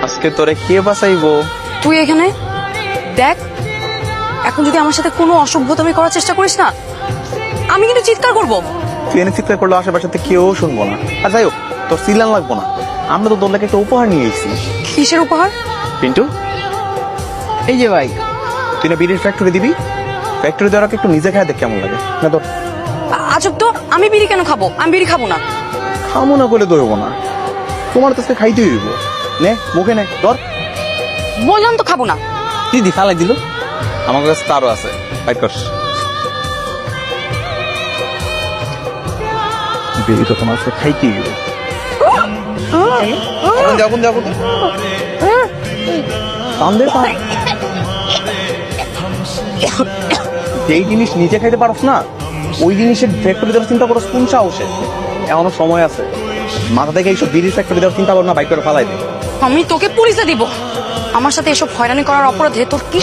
আজকে তোরে কে বাঁচাইবো? তুই এখানে দেখ, এখন যদি আমার সাথে কোনো অসভ্যতামি করার চেষ্টা করিস না, আমি কিন্তু চিৎকার করব। তুই এনে চিৎকার করলে আশেপাশে কেউ শুনবো না। আর যাই হোক, তোর সিলান লাগবো না, আমরা তো তোর লাগে একটা উপহার নিয়ে এসেছি। কিসের উপহার? পিন্টু, এই যে ভাই, তুই না বিড়ির ফ্যাক্টরি দিবি? ফ্যাক্টরি দেওয়ার আগে একটু নিজে খায় দেখ কেমন লাগে। না তোর আজব তো, আমি বিড়ি কেন খাবো? আমি বিড়ি খাবো না। খামো না করলে দইব না, তোমার তো আজকে খাইতে হইব। নে মুখে নে, ধর। বললাম তো খাবো না। দিদি ফালাই দিল, আমার কাছে তারও আছে, বাইট কর। বিড়ি তো তোমার আজকে খাইতেই হইব। দেখুন দেখুন যেই জিনিস নিজে খাইতে পারস না, ওই জিনিসের ফ্যাক্টরি দেওয়ার চিন্তা করো কোন সাহসে? এখনো সময় আছে, মাথা থেকে এইসব বিড়ির ফ্যাক্টরি দেওয়ার চিন্তা করো না, বাইক করে ফালাই দে। আমি তোকে পুলিশে দিব। আমার সাথে এসব হয়রানি করার অপরাধে তোর কি